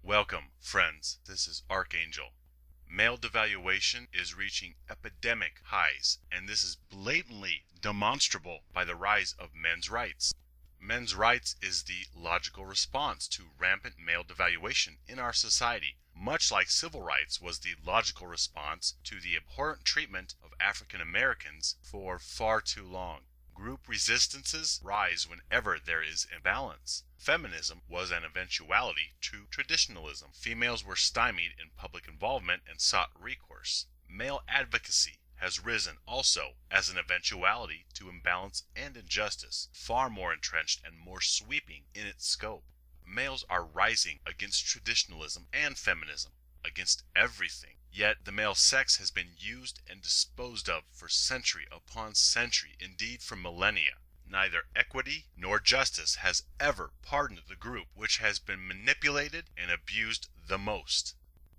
Welcome, friends. This is Archangel. Male devaluation is reaching epidemic highs, and this is blatantly demonstrable by the rise of men's rights. Men's rights is the logical response to rampant male devaluation in our society, much like civil rights was the logical response to the abhorrent treatment of African Americans for far too long. Group resistances rise whenever there is imbalance. Feminism was an eventuality to traditionalism. Females were stymied in public involvement and sought recourse. Male advocacy has risen also as an eventuality to imbalance and injustice, far more entrenched and more sweeping in its scope. Males are rising against traditionalism and feminism, against everything. Yet the male sex has been used and disposed of for century upon century, indeed for millennia. Neither equity nor justice has ever pardoned the group which has been manipulated and abused the most: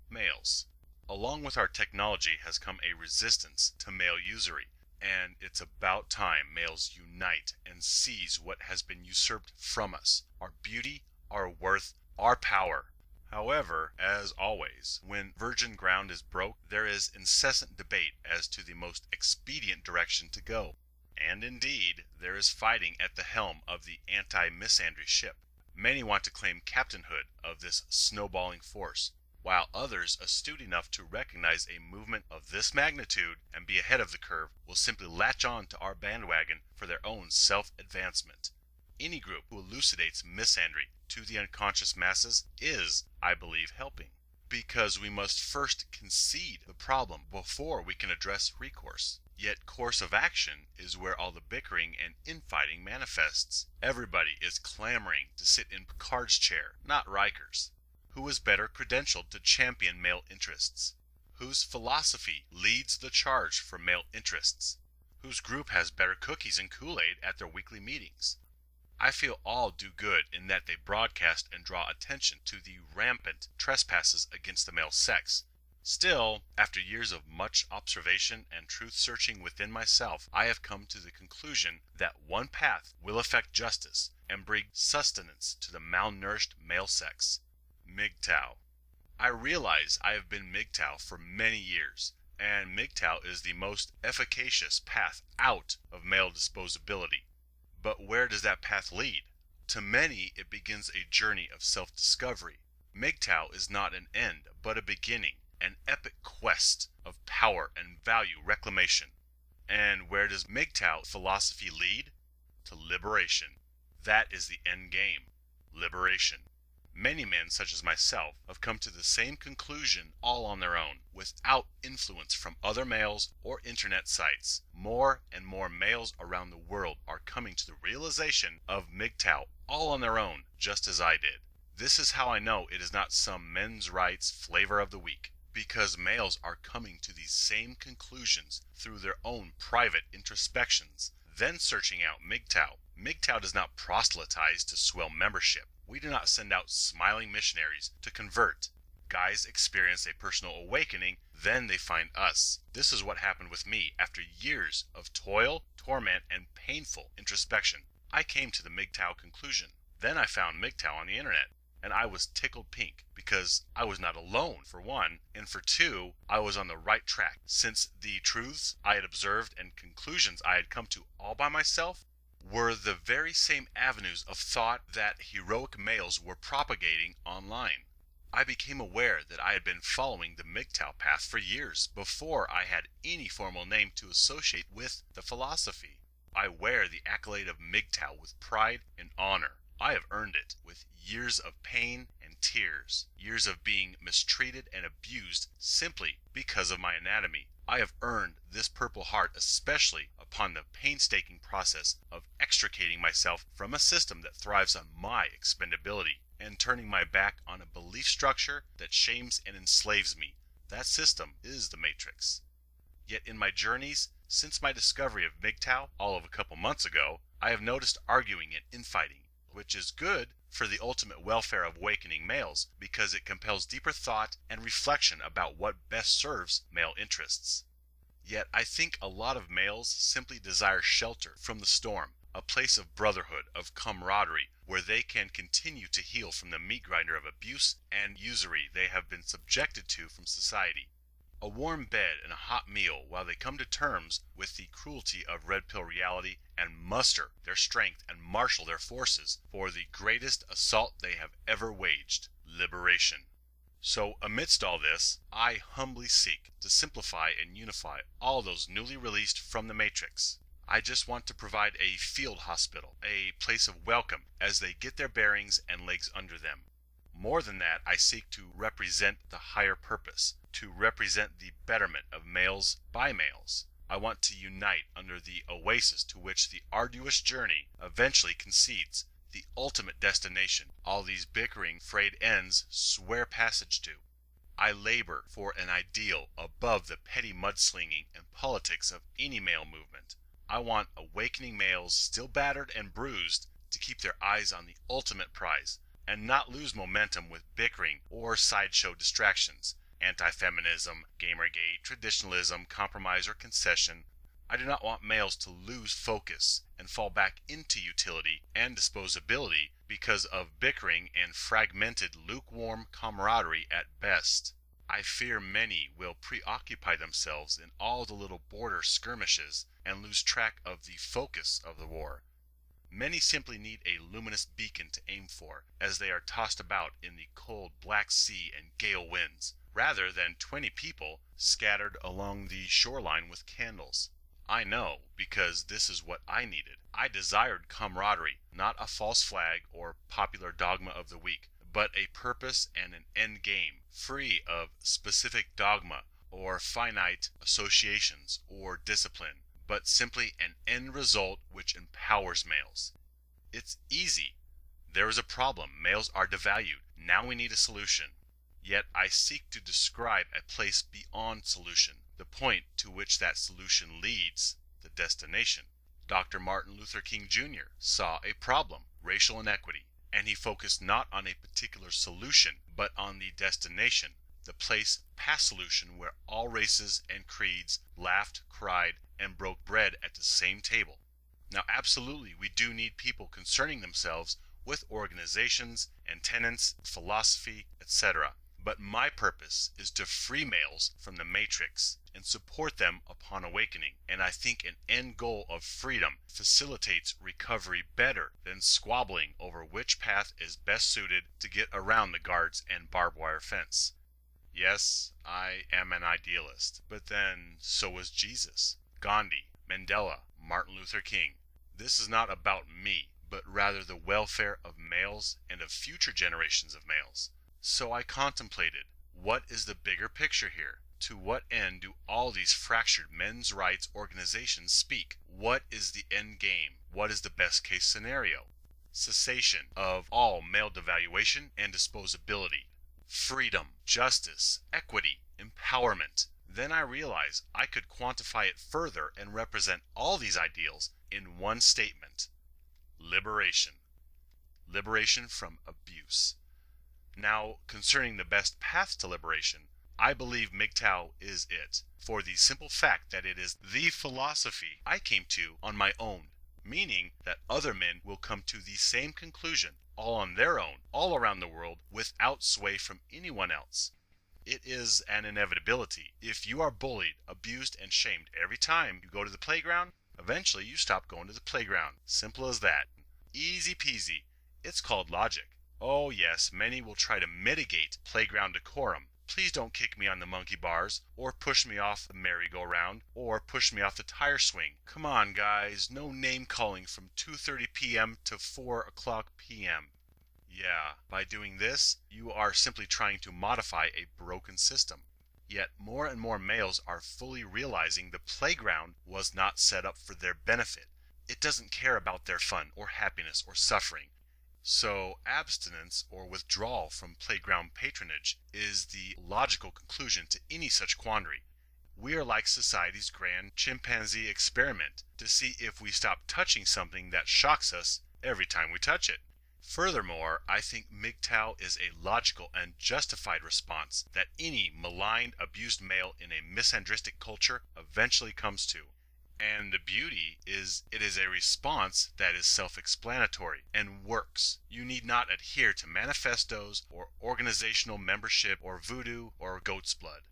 males. Along with our technology has come a resistance to male usury, and it's about time males unite and seize what has been usurped from us: our beauty, our worth, our power. However, as always, when virgin ground is broke, there is incessant debate as to the most expedient direction to go. And indeed, there is fighting at the helm of the anti-misandry ship. Many want to claim captainhood of this snowballing force, while others, astute enough to recognize a movement of this magnitude and be ahead of the curve, will simply latch on to our bandwagon for their own self-advancement. Any group who elucidates misandry to the unconscious masses is, I believe, helping. Because we must first concede the problem before we can address recourse. Yet course of action is where all the bickering and infighting manifests. Everybody is clamoring to sit in Picard's chair, not Riker's. Who is better credentialed to champion male interests? Whose philosophy leads the charge for male interests? Whose group has better cookies and Kool-Aid at their weekly meetings? I feel all do good in that they broadcast and draw attention to the rampant trespasses against the male sex. Still, after years of much observation and truth-searching within myself, I have come to the conclusion that one path will effect justice and bring sustenance to the malnourished male sex: MGTOW. I realize I have been MGTOW for many years, and MGTOW is the most efficacious path out of male disposability. But where does that path lead? To many, it begins a journey of self-discovery. MGTOW is not an end, but a beginning, an epic quest of power and value reclamation. And where does MGTOW philosophy lead? To liberation. That is the end game: liberation. Many men, such as myself, have come to the same conclusion all on their own, without influence from other males or internet sites. More and more males around the world are coming to the realization of MGTOW all on their own, just as I did. This is how I know it is not some men's rights flavor of the week, because males are coming to these same conclusions through their own private introspections, then searching out MGTOW. MGTOW does not proselytize to swell membership. We do not send out smiling missionaries to convert. Guys experience a personal awakening, then they find us. This is what happened with me after years of toil, torment, and painful introspection. I came to the MGTOW conclusion. Then I found MGTOW on the internet, and I was tickled pink, because I was not alone, for one, and for two, I was on the right track, since the truths I had observed and conclusions I had come to all by myself were the very same avenues of thought that heroic males were propagating online. I became aware that I had been following the MGTOW path for years before I had any formal name to associate with the philosophy. I wear the accolade of MGTOW with pride and honor. I have earned it with years of pain and tears, years of being mistreated and abused simply because of my anatomy. I have earned this Purple Heart especially upon the painstaking process of extricating myself from a system that thrives on my expendability and turning my back on a belief structure that shames and enslaves me. That system is the Matrix. Yet in my journeys, since my discovery of MGTOW all of a couple months ago, I have noticed arguing and infighting, which is good for the ultimate welfare of awakening males, because it compels deeper thought and reflection about what best serves male interests. Yet I think a lot of males simply desire shelter from the storm, a place of brotherhood, of camaraderie, where they can continue to heal from the meat grinder of abuse and usury they have been subjected to from society. A warm bed and a hot meal while they come to terms with the cruelty of red pill reality and muster their strength and marshal their forces for the greatest assault they have ever waged, liberation. So amidst all this, I humbly seek to simplify and unify all those newly released from the Matrix. I just want to provide a field hospital, a place of welcome as they get their bearings and legs under them. More than that, I seek to represent the higher purpose, to represent the betterment of males by males. I want to unite under the oasis to which the arduous journey eventually concedes, the ultimate destination all these bickering frayed ends swear passage to. I labor for an ideal above the petty mudslinging and politics of any male movement. I want awakening males still battered and bruised to keep their eyes on the ultimate prize and not lose momentum with bickering or sideshow distractions, anti-feminism, gamergate, traditionalism, compromise, or concession. I do not want males to lose focus and fall back into utility and disposability because of bickering and fragmented lukewarm camaraderie at best. I fear many will preoccupy themselves in all the little border skirmishes and lose track of the focus of the war. Many simply need a luminous beacon to aim for as they are tossed about in the cold Black Sea and gale winds, rather than 20 people scattered along the shoreline with candles. I know, because this is what I needed. I desired camaraderie, not a false flag or popular dogma of the week, but a purpose and an end game, free of specific dogma or finite associations or discipline, but simply an end result which empowers males. It's easy. There is a problem. Males are devalued. Now we need a solution. Yet I seek to describe a place beyond solution, the point to which that solution leads, the destination. Dr. Martin Luther King Jr. saw a problem, racial inequity, and he focused not on a particular solution, but on the destination, the place past solution where all races and creeds laughed, cried, and broke bread at the same table. Now absolutely we do need people concerning themselves with organizations and tenets, philosophy, etc. But my purpose is to free males from the matrix and support them upon awakening, and I think an end goal of freedom facilitates recovery better than squabbling over which path is best suited to get around the guards and barbed wire fence. Yes, I am an idealist, but then so was Jesus, Gandhi, Mandela, Martin Luther King. This is not about me, but rather the welfare of males and of future generations of males. So I contemplated, what is the bigger picture here? To what end do all these fractured men's rights organizations speak? What is the end game? What is the best case scenario? Cessation of all male devaluation and disposability. Freedom, justice, equity, empowerment. Then I realized I could quantify it further and represent all these ideals in one statement. Liberation. Liberation from abuse. Now, concerning the best path to liberation, I believe MGTOW is it, for the simple fact that it is the philosophy I came to on my own, meaning that other men will come to the same conclusion, all on their own, all around the world, without sway from anyone else. It is an inevitability. If you are bullied, abused, and shamed every time you go to the playground, eventually you stop going to the playground. Simple as that. Easy peasy. It's called logic. Oh yes, many will try to mitigate playground decorum. Please don't kick me on the monkey bars, or push me off the merry-go-round, or push me off the tire swing. Come on, guys, no name-calling from 2:30 p.m. to 4 o'clock p.m. Yeah, by doing this, you are simply trying to modify a broken system. Yet more and more males are fully realizing the playground was not set up for their benefit. It doesn't care about their fun or happiness or suffering. So abstinence or withdrawal from playground patronage is the logical conclusion to any such quandary. We are like society's grand chimpanzee experiment to see if we stop touching something that shocks us every time we touch it. Furthermore, I think MGTOW is a logical and justified response that any maligned, abused male in a misandristic culture eventually comes to. And the beauty is it is a response that is self-explanatory and works. You need not adhere to manifestos or organizational membership or voodoo or goat's blood.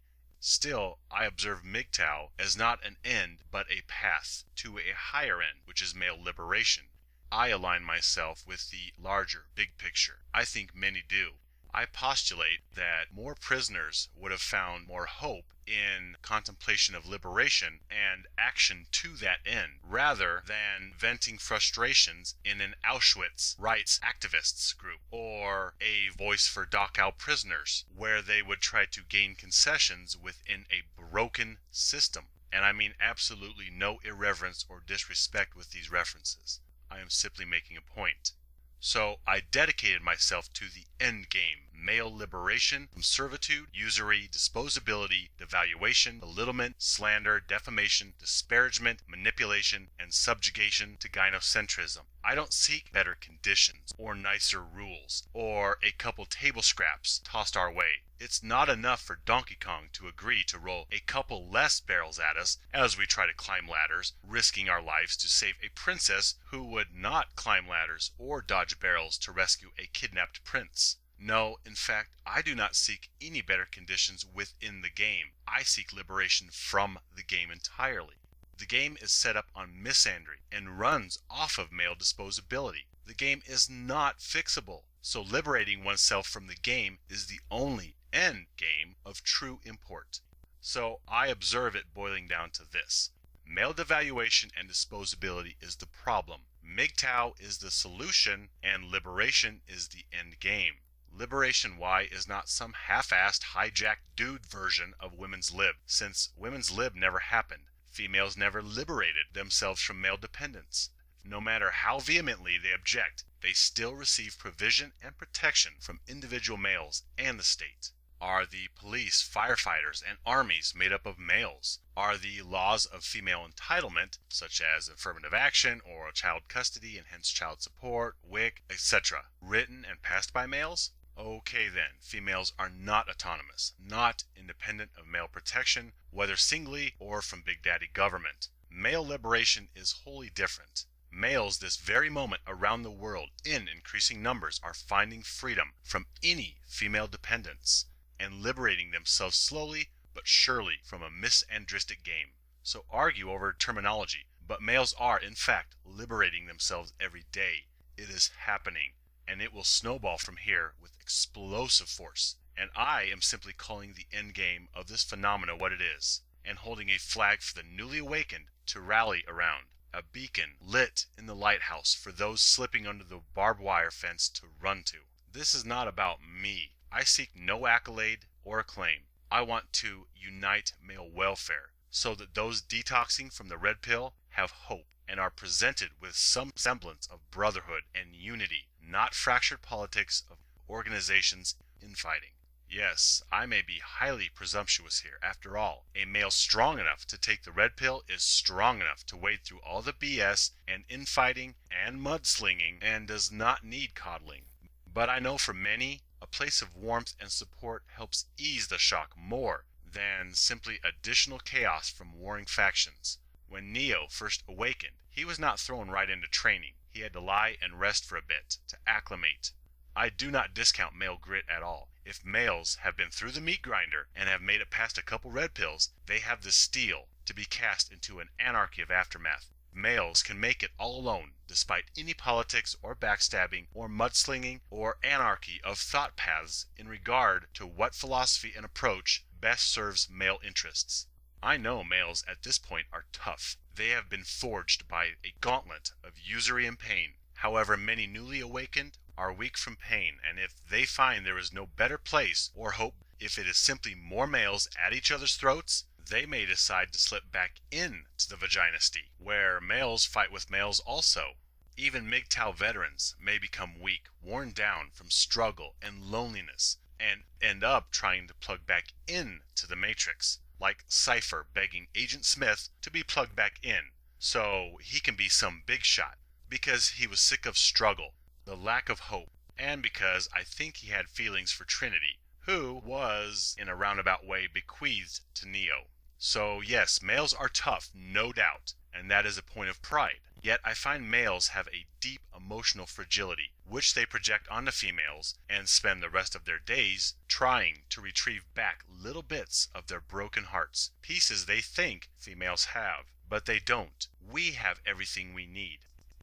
Still, I observe MGTOW as not an end but a path to a higher end, which is male liberation. I align myself with the larger, big picture. I think many do. I postulate that more prisoners would have found more hope in contemplation of liberation and action to that end, rather than venting frustrations in an Auschwitz rights activists group or a voice for Dachau prisoners, where they would try to gain concessions within a broken system. And I mean absolutely no irreverence or disrespect with these references. I am simply making a point. So I dedicated myself to the end game, male liberation from servitude, usury, disposability, devaluation, belittlement, slander, defamation, disparagement, manipulation, and subjugation to gynocentrism. I don't seek better conditions or nicer rules or a couple table scraps tossed our way. It's not enough for Donkey Kong to agree to roll a couple less barrels at us as we try to climb ladders, risking our lives to save a princess who would not climb ladders or dodge barrels to rescue a kidnapped prince. No, in fact, I do not seek any better conditions within the game. I seek liberation from the game entirely. The game is set up on misandry and runs off of male disposability. The game is not fixable, so liberating oneself from the game is the only end game of true import. So I observe it boiling down to this. Male devaluation and disposability is the problem. MGTOW is the solution, and liberation is the end game. Liberation Y is not some half-assed, hijacked dude version of women's lib, since women's lib never happened. Females never liberated themselves from male dependence. No matter how vehemently they object, they still receive provision and protection from individual males and the state. Are the police, firefighters, and armies made up of males? Are the laws of female entitlement, such as affirmative action or child custody and hence child support, WIC, etc., written and passed by males? Okay then, females are not autonomous, not independent of male protection, whether singly or from Big Daddy government. Male liberation is wholly different. Males this very moment around the world in increasing numbers are finding freedom from any female dependence and liberating themselves slowly but surely from a misandristic game. So argue over terminology, but males are in fact liberating themselves every day. It is happening, and it will snowball from here with explosive force. And I am simply calling the end game of this phenomena what it is, and holding a flag for the newly awakened to rally around. A beacon lit in the lighthouse for those slipping under the barbed wire fence to run to. This is not about me. I seek no accolade or acclaim. I want to unite male welfare so that those detoxing from the red pill have hope and are presented with some semblance of brotherhood and unity, not fractured politics of organizations infighting. Yes, I may be highly presumptuous here. After all, a male strong enough to take the red pill is strong enough to wade through all the BS and infighting and mudslinging and does not need coddling. But I know for many, a place of warmth and support helps ease the shock more than simply additional chaos from warring factions. When Neo first awakened, he was not thrown right into training. He had to lie and rest for a bit, to acclimate. I do not discount male grit at all. If males have been through the meat grinder and have made it past a couple red pills, they have the steel to be cast into an anarchy of aftermath. Males can make it all alone, despite any politics or backstabbing or mudslinging or anarchy of thought paths in regard to what philosophy and approach best serves male interests. I know males at this point are tough. They have been forged by a gauntlet of usury and pain. However, many newly awakened are weak from pain, and if they find there is no better place or hope, if it is simply more males at each other's throats, they may decide to slip back into the vaginasty, where males fight with males also. Even MGTOW veterans may become weak, worn down from struggle and loneliness, and end up trying to plug back into the matrix, like Cypher begging Agent Smith to be plugged back in, so he can be some big shot, because he was sick of struggle, the lack of hope, and because I think he had feelings for Trinity, who was, in a roundabout way, bequeathed to Neo. So yes, males are tough, no doubt, and that is a point of pride. Yet I find males have a deep emotional fragility, which they project onto females and spend the rest of their days trying to retrieve back little bits of their broken hearts, pieces they think females have, but they don't. We have everything we need.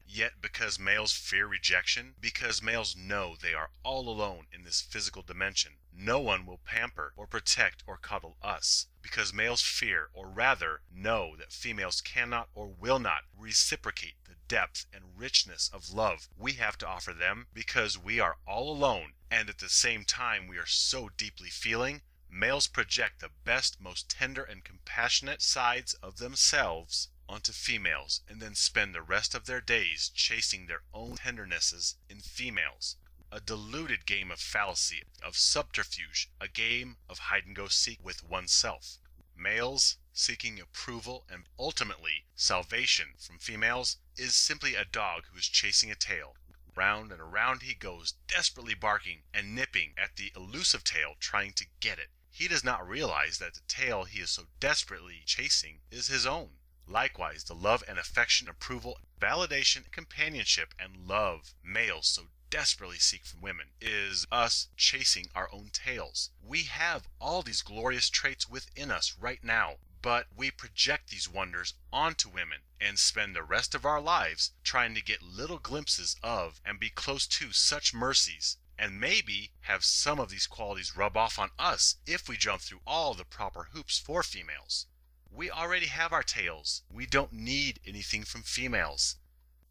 Yet because males fear rejection, because males know they are all alone in this physical dimension, no one will pamper or protect or cuddle us. Because males fear, or rather know that females cannot or will not reciprocate the depth and richness of love we have to offer them, because we are all alone and at the same time we are so deeply feeling, males project the best, most tender and compassionate sides of themselves onto females and then spend the rest of their days chasing their own tendernesses in females. A diluted game of fallacy, of subterfuge, a game of hide-and-go-seek with oneself. Males seeking approval and ultimately salvation from females is simply a dog who is chasing a tail. Round and around he goes, desperately barking and nipping at the elusive tail, trying to get it. He does not realize that the tail he is so desperately chasing is his own. Likewise, the love and affection, approval, validation, companionship, and love males so desperately seek from women is us chasing our own tails. We have all these glorious traits within us right now, but we project these wonders onto women and spend the rest of our lives trying to get little glimpses of and be close to such mercies, and maybe have some of these qualities rub off on us if we jump through all the proper hoops for females. We already have our tails. We don't need anything from females.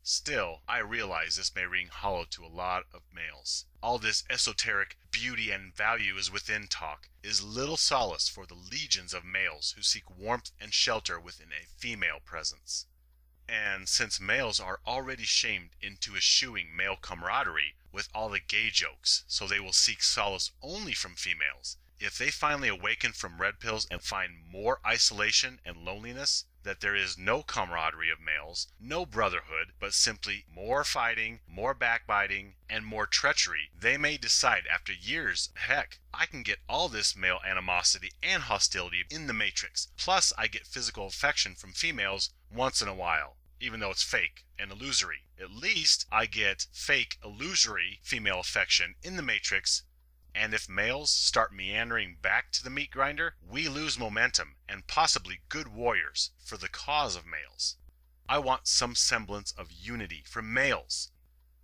Still, I realize this may ring hollow to a lot of males. All this esoteric beauty and value is within talk is little solace for the legions of males who seek warmth and shelter within a female presence. And since males are already shamed into eschewing male camaraderie with all the gay jokes, so they will seek solace only from females, if they finally awaken from red pills and find more isolation and loneliness, that there is no camaraderie of males, no brotherhood, but simply more fighting, more backbiting, and more treachery, they may decide after years, heck, I can get all this male animosity and hostility in the Matrix, plus I get physical affection from females once in a while, even though it's fake and illusory. At least I get fake, illusory female affection in the Matrix. And if males start meandering back to the meat grinder, we lose momentum and possibly good warriors for the cause of males. I want some semblance of unity for males.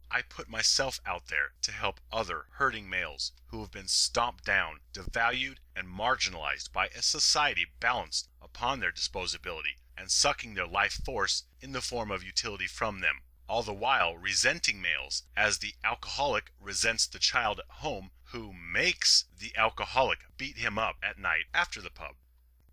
I put myself out there to help other hurting males who have been stomped down, devalued, and marginalized by a society balanced upon their disposability and sucking their life force in the form of utility from them, all the while resenting males as the alcoholic resents the child at home who makes the alcoholic beat him up at night after the pub.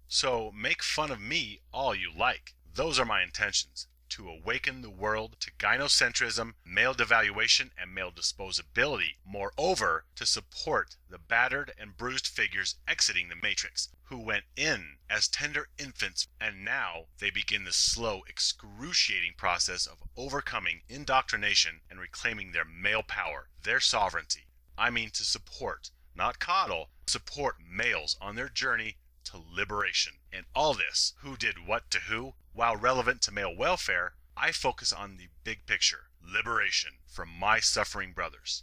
So make fun of me all you like. Those are my intentions, to awaken the world to gynocentrism, male devaluation, and male disposability. Moreover, to support the battered and bruised figures exiting the Matrix, who went in as tender infants, and now they begin the slow, excruciating process of overcoming indoctrination and reclaiming their male power, their sovereignty. I mean to support, not coddle, support males on their journey to liberation. And all this, who did what to who, while relevant to male welfare, I focus on the big picture, liberation from my suffering brothers.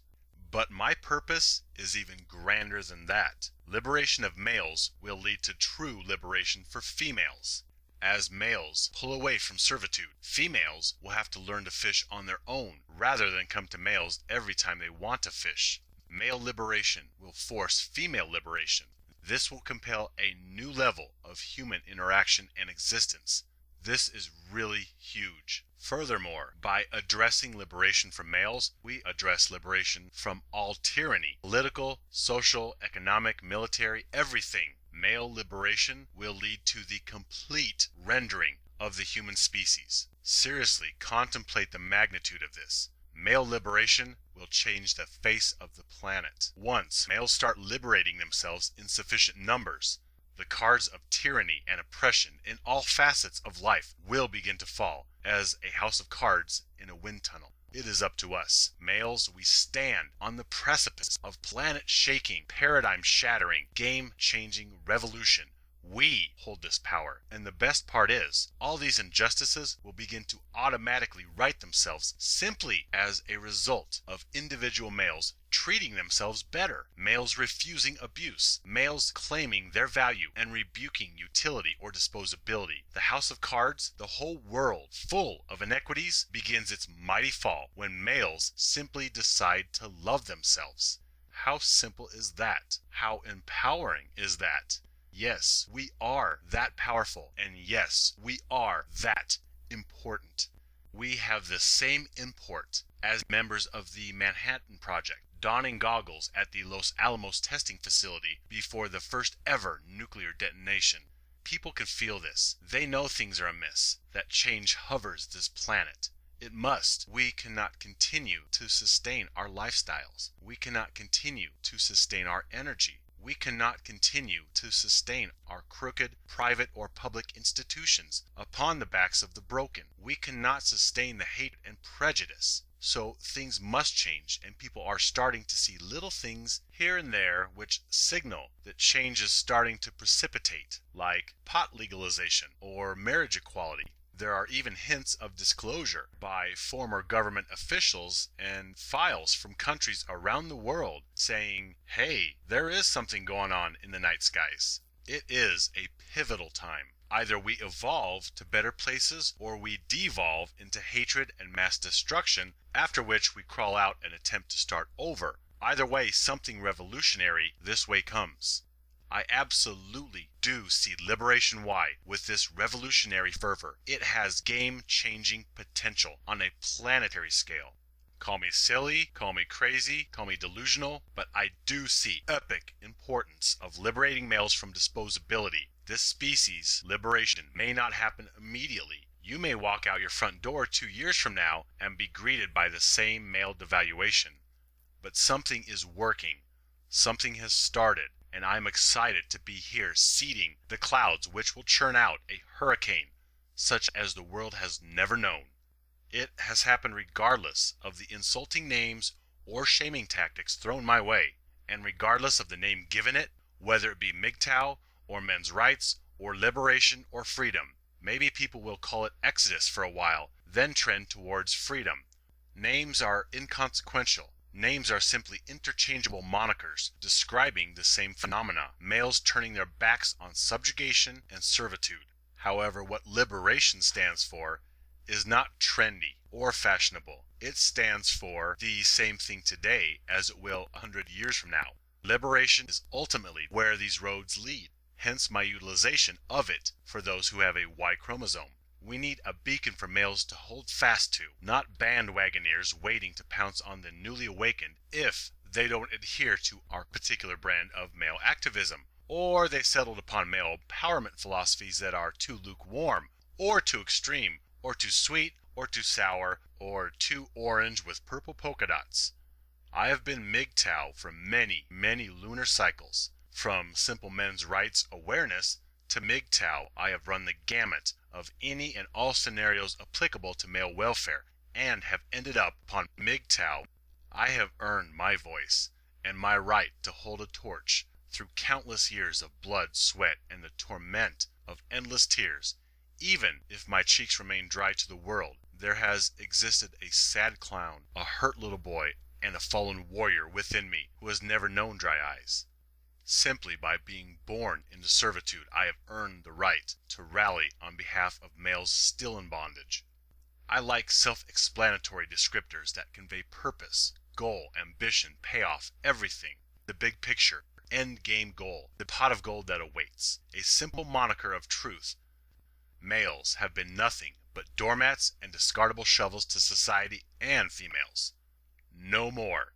But my purpose is even grander than that. Liberation of males will lead to true liberation for females. As males pull away from servitude, females will have to learn to fish on their own rather than come to males every time they want to fish. Male liberation will force female liberation. This will compel a new level of human interaction and existence. This is really huge. Furthermore, by addressing liberation from males, we address liberation from all tyranny, political, social, economic, military, everything. Male liberation will lead to the complete rendering of the human species. Seriously, contemplate the magnitude of this. Male liberation will change the face of the planet. Once males start liberating themselves in sufficient numbers, the cards of tyranny and oppression in all facets of life will begin to fall, as a house of cards in a wind tunnel. It is up to us. Males, we stand on the precipice of planet-shaking, paradigm-shattering, game-changing revolution. We hold this power, and the best part is, all these injustices will begin to automatically right themselves simply as a result of individual males treating themselves better, males refusing abuse, males claiming their value and rebuking utility or disposability. The house of cards, the whole world full of inequities, begins its mighty fall when males simply decide to love themselves. How simple is that? How empowering is that? Yes, we are that powerful, and yes, we are that important. We have the same import as members of the Manhattan Project, donning goggles at the Los Alamos testing facility before the first ever nuclear detonation. People can feel this. They know things are amiss, that change hovers this planet. It must. We cannot continue to sustain our lifestyles. We cannot continue to sustain our energy. We cannot continue to sustain our crooked, private or public institutions upon the backs of the broken. We cannot sustain the hate and prejudice. So things must change, and people are starting to see little things here and there which signal that change is starting to precipitate, like pot legalization or marriage equality. There are even hints of disclosure by former government officials and files from countries around the world saying, hey, there is something going on in the night skies. It is a pivotal time. Either we evolve to better places or we devolve into hatred and mass destruction, after which we crawl out and attempt to start over. Either way, something revolutionary this way comes. I absolutely do see Liberation Y with this revolutionary fervor. It has game-changing potential on a planetary scale. Call me silly, call me crazy, call me delusional, but I do see epic importance of liberating males from disposability. This species liberation may not happen immediately. You may walk out your front door 2 years from now and be greeted by the same male devaluation. But something is working. Something has started. And I'm excited to be here seeding the clouds which will churn out a hurricane such as the world has never known. It has happened regardless of the insulting names or shaming tactics thrown my way, and regardless of the name given it, whether it be MGTOW or men's rights or liberation or freedom. Maybe people will call it Exodus for a while, then trend towards freedom. Names are inconsequential. Names are simply interchangeable monikers describing the same phenomena, males turning their backs on subjugation and servitude. However, what liberation stands for is not trendy or fashionable. It stands for the same thing today as it will 100 years from now. Liberation is ultimately where these roads lead, hence my utilization of it for those who have a Y chromosome. We need a beacon for males to hold fast to, not bandwagoners waiting to pounce on the newly awakened if they don't adhere to our particular brand of male activism, or they settled upon male empowerment philosophies that are too lukewarm, or too extreme, or too sweet, or too sour, or too orange with purple polka dots. I have been MGTOW for many, many lunar cycles. From simple men's rights awareness to MGTOW, I have run the gamut of any and all scenarios applicable to male welfare, and have ended up upon MGTOW. I have earned my voice and my right to hold a torch through countless years of blood, sweat, and the torment of endless tears. Even if my cheeks remain dry to the world, there has existed a sad clown, a hurt little boy, and a fallen warrior within me who has never known dry eyes. Simply by being born into servitude, I have earned the right to rally on behalf of males still in bondage. I like self-explanatory descriptors that convey purpose, goal, ambition, payoff, everything. The big picture, end game goal, the pot of gold that awaits. A simple moniker of truth. Males have been nothing but doormats and discardable shovels to society and females. No more.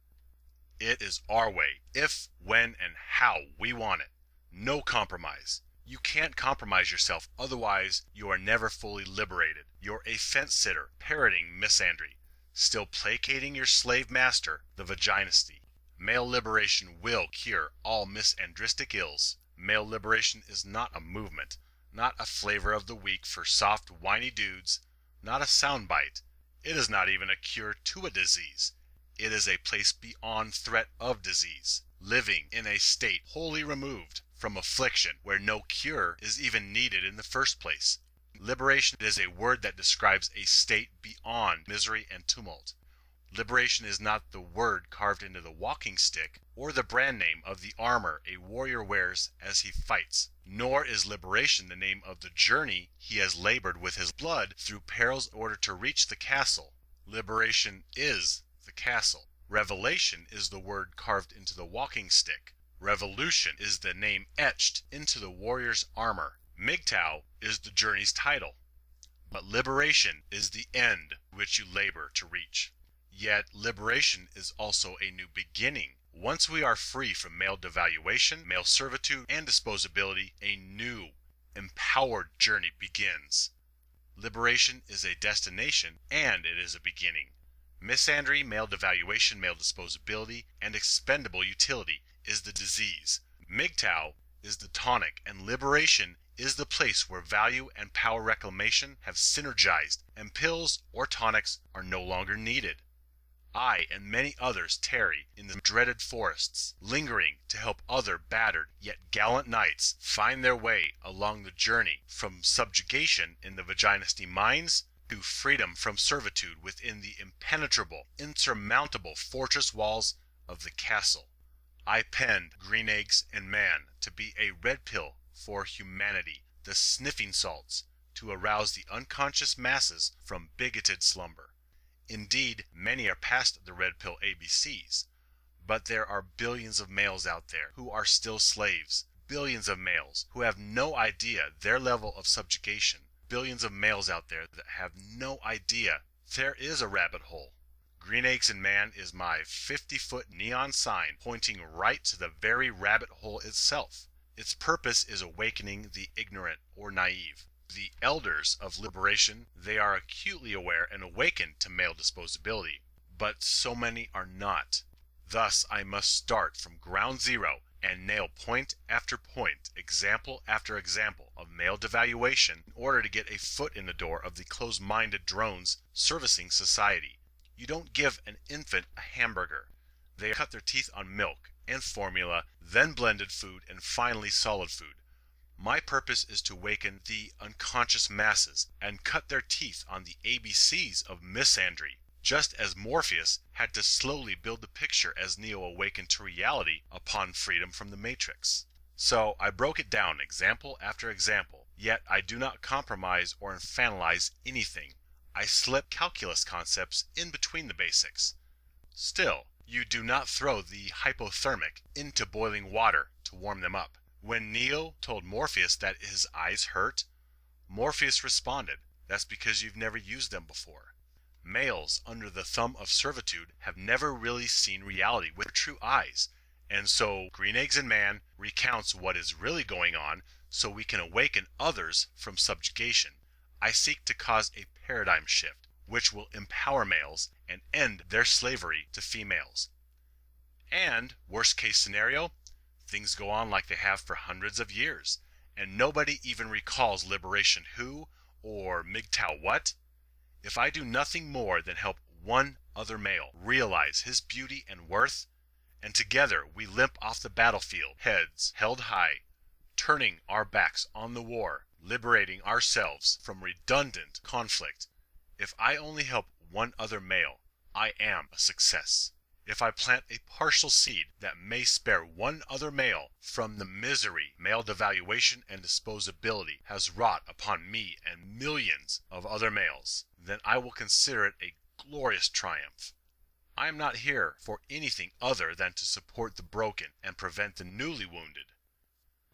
It is our way, if, when, and how we want it. No compromise. You can't compromise yourself, otherwise you are never fully liberated. You're a fence-sitter, parroting misandry, still placating your slave master, the vaginisty. Male liberation will cure all misandristic ills. Male liberation is not a movement, not a flavor of the week for soft, whiny dudes, not a soundbite. It is not even a cure to a disease. It is a place beyond threat of disease, living in a state wholly removed from affliction, where no cure is even needed in the first place. Liberation is a word that describes a state beyond misery and tumult. Liberation is not the word carved into the walking stick or the brand name of the armor a warrior wears as he fights, nor is liberation the name of the journey he has labored with his blood through perils in order to reach the castle. Liberation is the castle. Revelation is the word carved into the walking stick. Revolution is the name etched into the warrior's armor. MGTOW is the journey's title. But liberation is the end which you labor to reach. Yet liberation is also a new beginning. Once we are free from male devaluation, male servitude, and disposability, a new, empowered journey begins. Liberation is a destination, and it is a beginning. Misandry, male devaluation, male disposability, and expendable utility is the disease. MGTOW is the tonic, and liberation is the place where value and power reclamation have synergized, and pills or tonics are no longer needed. I and many others tarry in the dreaded forests, lingering to help other battered yet gallant knights find their way along the journey from subjugation in the Vaginisty mines to freedom from servitude within the impenetrable, insurmountable fortress walls of the castle. I penned Green Eggs and Man to be a red pill for humanity, the sniffing salts to arouse the unconscious masses from bigoted slumber. Indeed, many are past the red pill ABCs, but there are billions of males out there who are still slaves, billions of males who have no idea their level of subjugation, billions of males out there that have no idea there is a rabbit hole. Green Eggs and Man is my 50-foot neon sign pointing right to the very rabbit hole itself. Its purpose is awakening the ignorant or naive. The elders of liberation, they are acutely aware and awakened to male disposability, but so many are not. Thus I must start from ground zero and nail point after point, example after example of male devaluation in order to get a foot in the door of the closed-minded drones servicing society. You don't give an infant a hamburger. They cut their teeth on milk and formula, then blended food, and finally solid food. My purpose is to awaken the unconscious masses and cut their teeth on the ABCs of misandry, just as Morpheus had to slowly build the picture as Neo awakened to reality upon freedom from the Matrix. So I broke it down example after example, yet I do not compromise or infantilize anything. I slip calculus concepts in between the basics. Still, you do not throw the hypothermic into boiling water to warm them up. When Neo told Morpheus that his eyes hurt, Morpheus responded, "That's because you've never used them before." Males under the thumb of servitude have never really seen reality with their true eyes, and so Green Eggs and Man recounts what is really going on so we can awaken others from subjugation. I seek to cause a paradigm shift, which will empower males and end their slavery to females. And, worst case scenario, things go on like they have for hundreds of years, and nobody even recalls liberation who, or MGTOW what. If I do nothing more than help one other male realize his beauty and worth, and together we limp off the battlefield, heads held high, turning our backs on the war, liberating ourselves from redundant conflict, if I only help one other male, I am a success. If I plant a partial seed that may spare one other male from the misery male devaluation and disposability has wrought upon me and millions of other males, then I will consider it a glorious triumph. I am not here for anything other than to support the broken and prevent the newly wounded.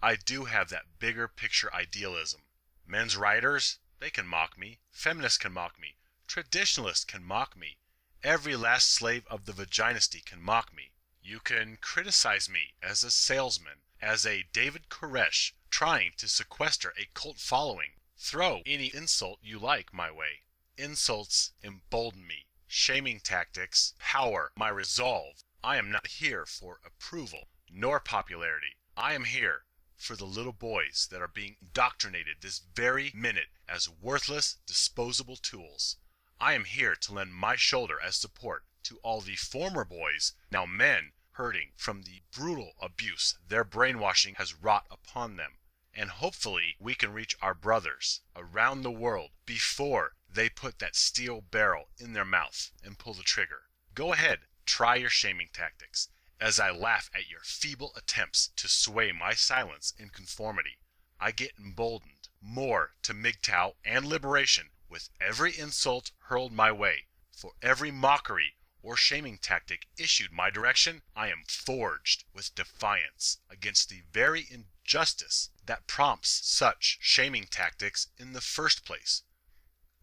I do have that bigger picture idealism. Men's writers, they can mock me. Feminists can mock me. Traditionalists can mock me. Every last slave of the Vaginisty can mock me. You can criticize me as a salesman, as a David Koresh trying to sequester a cult following. Throw any insult you like my way. Insults embolden me. Shaming tactics power my resolve. I am not here for approval nor popularity. I am here for the little boys that are being indoctrinated this very minute as worthless, disposable tools. I am here to lend my shoulder as support to all the former boys, now men, hurting from the brutal abuse their brainwashing has wrought upon them. And hopefully we can reach our brothers around the world before they put that steel barrel in their mouth and pull the trigger. Go ahead, try your shaming tactics, as I laugh at your feeble attempts to sway my silence in conformity. I get emboldened more to MGTOW and liberation with every insult hurled my way. For every mockery or shaming tactic issued my direction, I am forged with defiance against the very injustice that prompts such shaming tactics in the first place.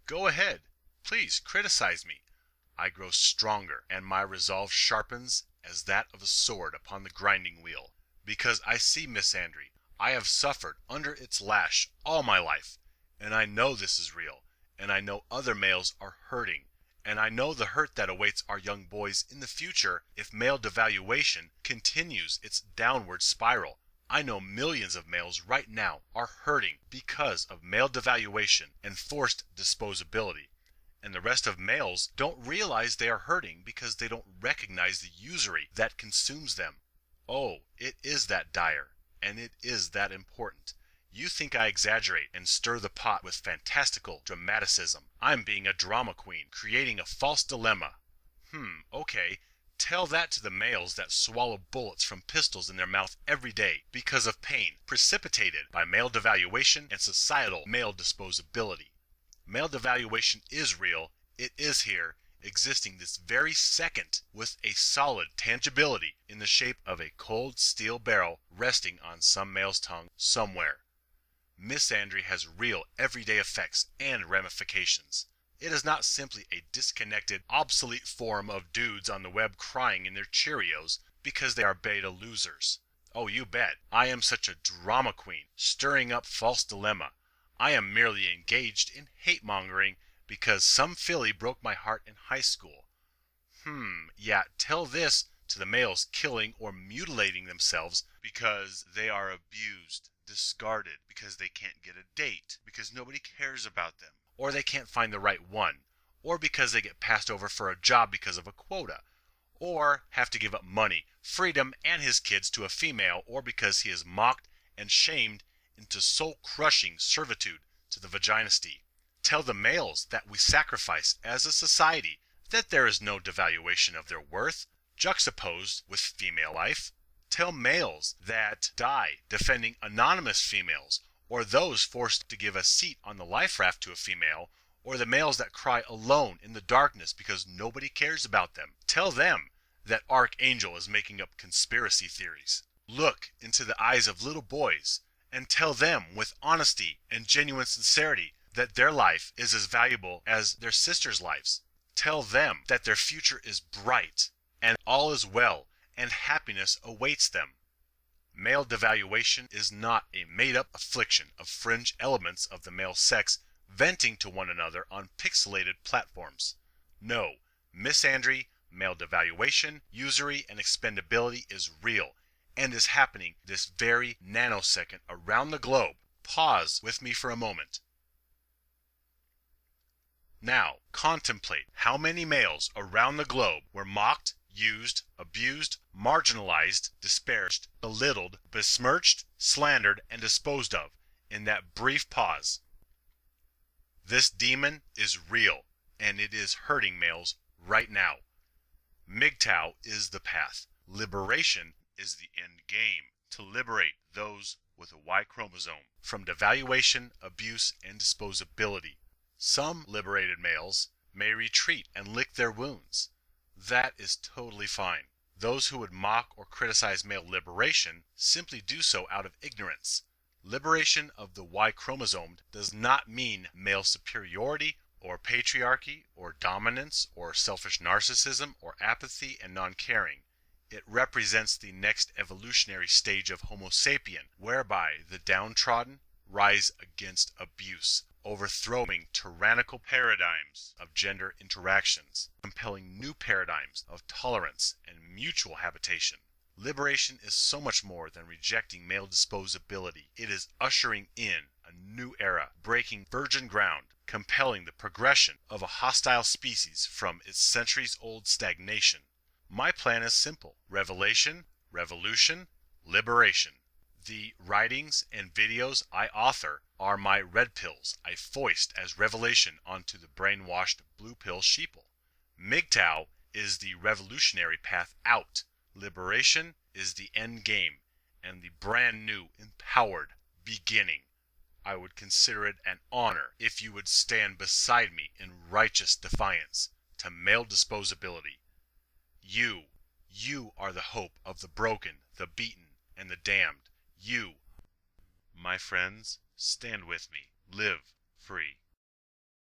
Go ahead, please criticize me. I grow stronger, and my resolve sharpens as that of a sword upon the grinding wheel. Because I see, misandry, I have suffered under its lash all my life, and I know this is real, and I know other males are hurting, and I know the hurt that awaits our young boys in the future if male devaluation continues its downward spiral. I know millions of males right now are hurting because of male devaluation and forced disposability. And the rest of males don't realize they are hurting because they don't recognize the usury that consumes them. Oh, it is that dire, and it is that important. You think I exaggerate and stir the pot with fantastical dramaticism. I'm being a drama queen, creating a false dilemma. Okay. Tell that to the males that swallow bullets from pistols in their mouth every day because of pain precipitated by male devaluation and societal male disposability. Male devaluation is real, it is here, existing this very second with a solid tangibility in the shape of a cold steel barrel resting on some male's tongue somewhere. Misandry has real everyday effects and ramifications. It is not simply a disconnected, obsolete form of dudes on the web crying in their Cheerios because they are beta losers. Oh, you bet, I am such a drama queen, stirring up false dilemma. I am merely engaged in hate-mongering because some filly broke my heart in high school. Yeah, tell this to the males killing or mutilating themselves because they are abused, discarded, because they can't get a date, because nobody cares about them, or they can't find the right one, or because they get passed over for a job because of a quota, or have to give up money, freedom, and his kids to a female, or because he is mocked and shamed into soul-crushing servitude to the vaginisty. Tell the males that we sacrifice as a society, that there is no devaluation of their worth, juxtaposed with female life. Tell males that die defending anonymous females, or those forced to give a seat on the life raft to a female, or the males that cry alone in the darkness because nobody cares about them. Tell them that Archangel is making up conspiracy theories. Look into the eyes of little boys and tell them with honesty and genuine sincerity that their life is as valuable as their sisters' lives. Tell them that their future is bright and all is well and happiness awaits them. Male devaluation is not a made-up affliction of fringe elements of the male sex venting to one another on pixelated platforms. No, misandry, male devaluation, usury, and expendability is real and is happening this very nanosecond around the globe. Pause with me for a moment. Now, contemplate how many males around the globe were mocked, used, abused, marginalized, disparaged, belittled, besmirched, slandered, and disposed of in that brief pause. This demon is real, and it is hurting males right now. MGTOW is the path. Liberation is the end game, to liberate those with a Y chromosome from devaluation, abuse, and disposability. Some liberated males may retreat and lick their wounds. That is totally fine. Those who would mock or criticize male liberation simply do so out of ignorance. Liberation of the Y chromosome does not mean male superiority or patriarchy or dominance or selfish narcissism or apathy and non-caring. It represents the next evolutionary stage of Homo sapien, whereby the downtrodden rise against abuse, overthrowing tyrannical paradigms of gender interactions, compelling new paradigms of tolerance and mutual habitation. Liberation is so much more than rejecting male disposability. It is ushering in a new era, breaking virgin ground, compelling the progression of a hostile species from its centuries-old stagnation. My plan is simple: revelation, revolution, liberation. The writings and videos I author are my red pills I foist as revelation onto the brainwashed blue pill sheeple. MGTOW is the revolutionary path out. Liberation is the end game and the brand new empowered beginning. I would consider it an honor if you would stand beside me in righteous defiance to male disposability. You are the hope of the broken, the beaten, and the damned. You, my friends, stand with me. Live free.